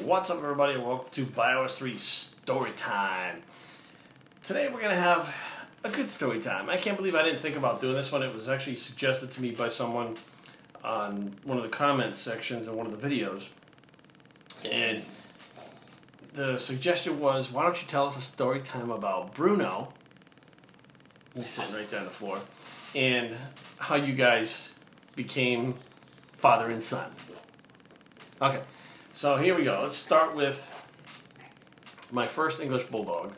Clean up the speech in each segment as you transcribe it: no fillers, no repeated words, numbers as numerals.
What's up, everybody, and welcome to BioS 3 Story Time. Today we're going to have a good story time. I can't believe I didn't think about doing this one. It was actually suggested to me by someone on one of the comments sections in one of the videos. And the suggestion was, why don't you tell us a story time about Bruno, he's sitting right there on the floor, and how you guys became father and son. Okay. So here we go. Let's start with my first English Bulldog.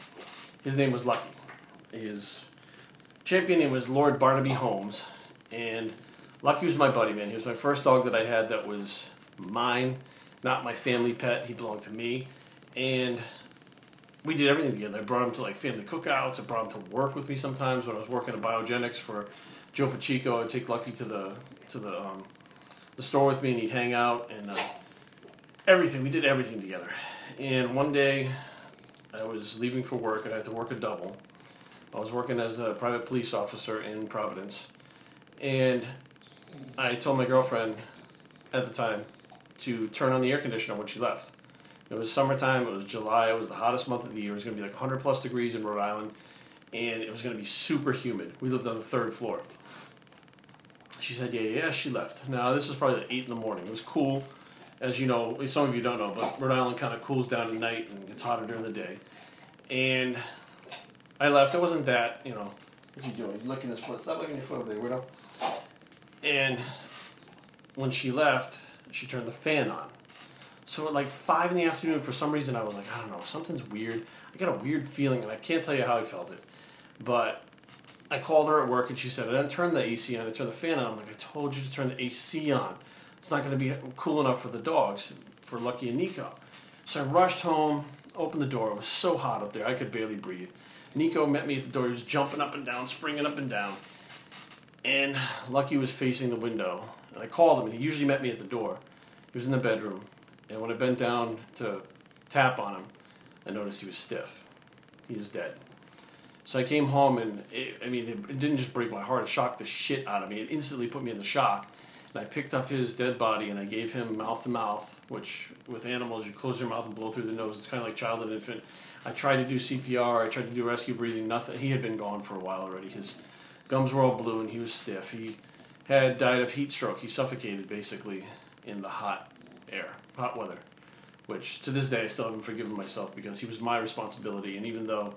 His name was Lucky. His champion name was Lord Barnaby Holmes. And Lucky was my buddy, man. He was my first dog that I had that was mine, not my family pet. He belonged to me. And we did everything together. I brought him to like family cookouts. I brought him to work with me sometimes when I was working at Biogenics for Joe Pacheco. I'd take Lucky to the store with me, and he'd hang out and everything. We did everything together. And one day, I was leaving for work, and I had to work a double. I was working as a private police officer in Providence. And I told my girlfriend at the time to turn on the air conditioner when she left. It was summertime. It was July. It was the hottest month of the year. It was going to be like 100 plus degrees in Rhode Island. And it was going to be super humid. We lived on the 3rd floor. She said, yeah, she left. Now, this was probably like 8 in the morning. It was cool. As you know, some of you don't know, but Rhode Island kind of cools down at night and gets hotter during the day. And I left. It wasn't that, what's he doing? He's licking his foot. Stop licking your foot over there, weirdo. And when she left, she turned the fan on. So at like 5 in the afternoon, for some reason, I was like, I don't know, something's weird. I got a weird feeling, and I can't tell you how I felt it. But I called her at work, and she said, I didn't turn the AC on. I turned the fan on. I'm like, I told you to turn the AC on. It's not going to be cool enough for the dogs, for Lucky and Nico. So I rushed home, opened the door. It was so hot up there, I could barely breathe. Nico met me at the door. He was jumping up and down, springing up and down. And Lucky was facing the window. And I called him, and he usually met me at the door. He was in the bedroom. And when I bent down to tap on him, I noticed he was stiff. He was dead. So I came home, and it didn't just break my heart. It shocked the shit out of me. It instantly put me in the shock. And I picked up his dead body, and I gave him mouth-to-mouth, which with animals, you close your mouth and blow through the nose. It's kind of like child and infant. I tried to do CPR. I tried to do rescue breathing. Nothing. He had been gone for a while already. His gums were all blue, and he was stiff. He had died of heat stroke. He suffocated, basically, in the hot weather, which to this day I still haven't forgiven myself because he was my responsibility. And even though,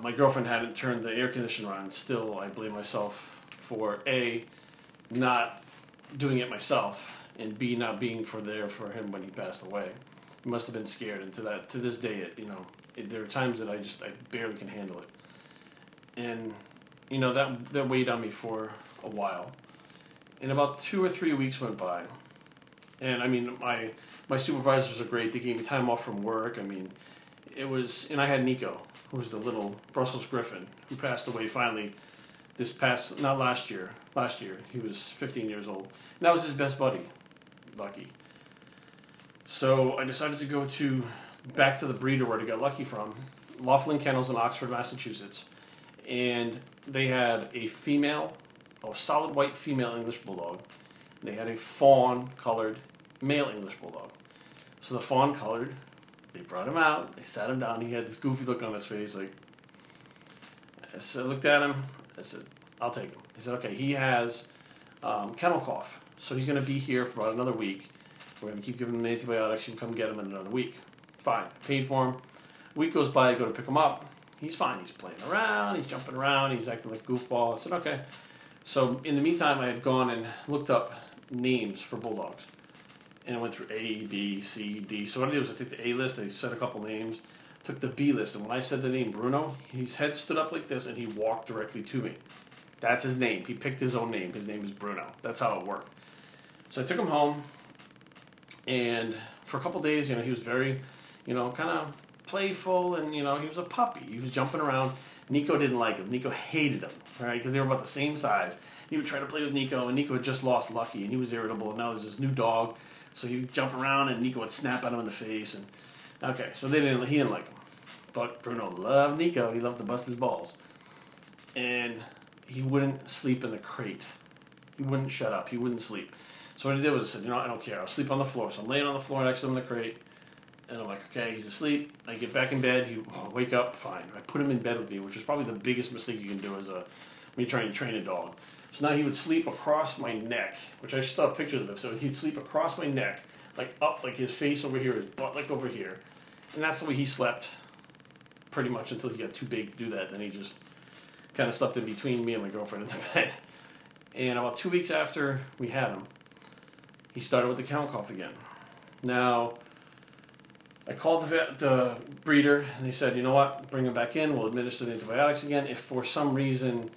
my girlfriend hadn't turned the air conditioner on, still I blame myself for A, not doing it myself, and B, not being there for him when he passed away. He must have been scared, and to this day, there are times that I barely can handle it. And, that weighed on me for a while. And about 2 or 3 weeks went by. And, my supervisors are great. They gave me time off from work. And I had Nico, who was the little Brussels Griffin, who passed away finally not last year. Last year, he was 15 years old. And that was his best buddy, Lucky. So I decided to go back to the breeder where I got Lucky from, Laughlin Kennels in Oxford, Massachusetts. And they had a solid white female English Bulldog. And they had a fawn-colored male English Bulldog. So the fawn-colored, they brought him out, they sat him down, he had this goofy look on his face, so I looked at him, I said, I'll take him. He said, okay, he has kennel cough, so he's going to be here for about another week. We're going to keep giving him antibiotics. You can come get him in another week. Fine. I paid for him. A week goes by, I go to pick him up. He's fine. He's playing around. He's jumping around. He's acting like a goofball. I said, okay. So in the meantime, I had gone and looked up names for Bulldogs. And I went through A, B, C, D. So what I did was I took the A list. I said a couple names. Took the B list. And when I said the name Bruno, his head stood up like this, and he walked directly to me. That's his name. He picked his own name. His name is Bruno. That's how it worked. So I took him home, and for a couple days, he was very, kind of playful, and, he was a puppy. He was jumping around. Nico didn't like him. Nico hated him, right, because they were about the same size. He would try to play with Nico, and Nico had just lost Lucky, and he was irritable, and now there's this new dog. So he would jump around, and Nico would snap at him in the face. And okay, so he didn't like him. But Bruno loved Nico. He loved to bust his balls. And he wouldn't sleep in the crate. He wouldn't shut up. He wouldn't sleep. So what I did was I said, you know, I don't care. I'll sleep on the floor. So I'm laying on the floor next to him in the crate. And I'm like, okay, he's asleep. I get back in bed. He wake up, fine. I put him in bed with me, which is probably the biggest mistake you can do when you're trying to train a dog. So now he would sleep across my neck, which I still have pictures of him. So he'd sleep across my neck, like up, like his face over here, his butt like over here. And that's the way he slept pretty much until he got too big to do that. Then he just kind of slept in between me and my girlfriend in the bed. And about 2 weeks after we had him, he started with the kennel cough again. Now, I called the breeder, and they said, you know what, bring him back in, we'll administer the antibiotics again. If for some reason,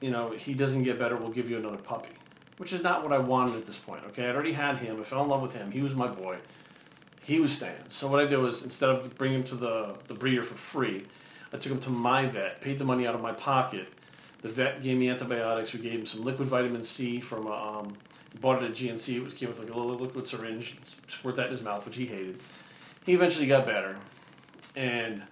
you know, he doesn't get better, we'll give you another puppy. Which is not what I wanted at this point, okay? I'd already had him, I fell in love with him, he was my boy. He was staying. So what I did was, instead of bringing him to the breeder for free, I took him to my vet, paid the money out of my pocket. The vet gave me antibiotics, we gave him some liquid vitamin C from he bought it at GNC. It came with like a little liquid syringe, squirt that in his mouth, which he hated. He eventually got better. And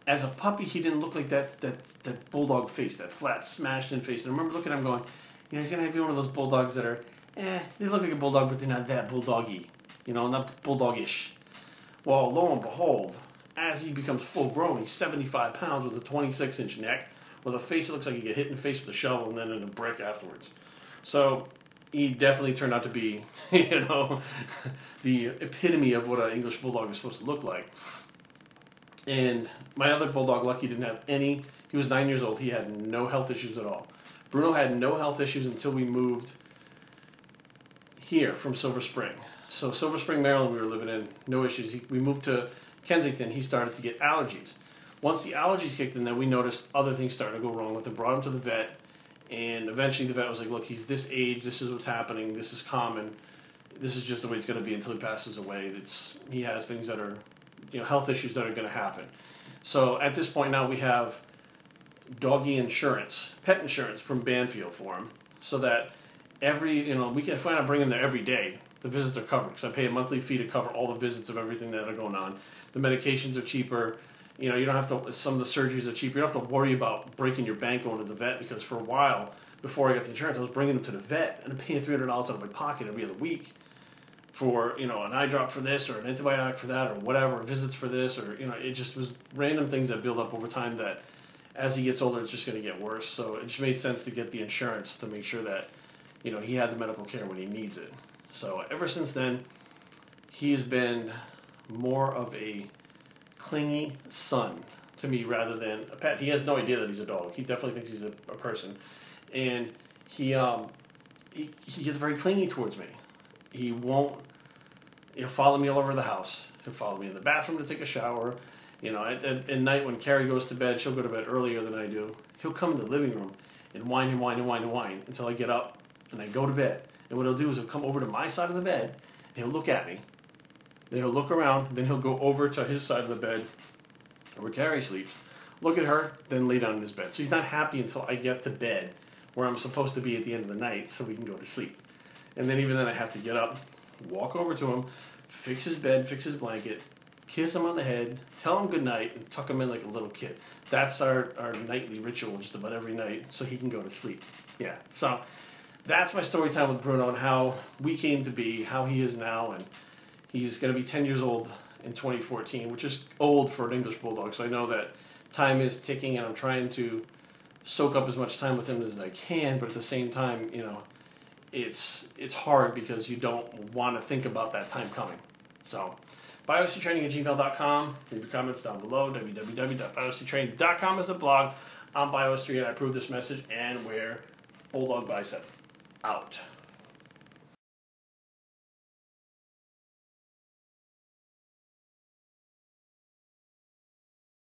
as a puppy, he didn't look like that bulldog face, that flat, smashed-in face. And I remember looking at him going, you know, he's going to be one of those bulldogs that are, they look like a bulldog, but they're not that bulldoggy. You know, not bulldogish. Well, lo and behold, as he becomes full-grown, he's 75 pounds with a 26-inch neck, with a face that looks like he get hit in the face with a shovel and then in a brick afterwards. So he definitely turned out to be, you know, the epitome of what an English bulldog is supposed to look like. And my other bulldog, Lucky, didn't have any. He was 9 years old. He had no health issues at all. Bruno had no health issues until we moved here from Silver Spring. So Silver Spring, Maryland, we were living in, no issues. We moved to Kensington. He started to get allergies. Once the allergies kicked in, then we noticed other things started to go wrong with him. Brought him to the vet. And eventually the vet was like, look, he's this age, this is what's happening, this is common, this is just the way it's going to be until he passes away. He has things that are, you know, health issues that are going to happen. So at this point now we have doggy insurance, pet insurance from Banfield for him, so that we can find out bring him there every day. The visits are covered, because I pay a monthly fee to cover all the visits of everything that are going on. The medications are cheaper. You know, you don't have to, some of the surgeries are cheap. You don't have to worry about breaking your bank going to the vet, because for a while, before I got the insurance, I was bringing them to the vet and I'm paying $300 out of my pocket every other week for, you know, an eye drop for this or an antibiotic for that or whatever, visits for this, or, you know, it just was random things that build up over time that as he gets older, it's just going to get worse. So it just made sense to get the insurance to make sure that, you know, he had the medical care when he needs it. So ever since then, he has been more of a clingy son to me rather than a pet. He has no idea that he's a dog. He definitely thinks he's a person, and he gets very clingy towards me. He'll follow me all over the house. He'll follow me in the bathroom to take a shower. You know, at night when Carrie goes to bed, she'll go to bed earlier than I do. He'll come in the living room and whine and whine and whine and whine until I get up and I go to bed. And what he'll do is he'll come over to my side of the bed and he'll look at me. Then he'll look around, then he'll go over to his side of the bed where Carrie sleeps, look at her, then lay down in his bed. So he's not happy until I get to bed where I'm supposed to be at the end of the night so we can go to sleep. And then even then I have to get up, walk over to him, fix his bed, fix his blanket, kiss him on the head, tell him good night, and tuck him in like a little kid. That's our nightly ritual just about every night so he can go to sleep. Yeah, so that's my story time with Bruno and how we came to be, how he is now, and he's going to be 10 years old in 2014, which is old for an English Bulldog. So I know that time is ticking, and I'm trying to soak up as much time with him as I can. But at the same time, you know, it's hard because you don't want to think about that time coming. So, biostraining@gmail.com. Leave your comments down below. www.biostraining.com is the blog. I'm Bios3, and I approve this message. And we're Bulldog Bicep out.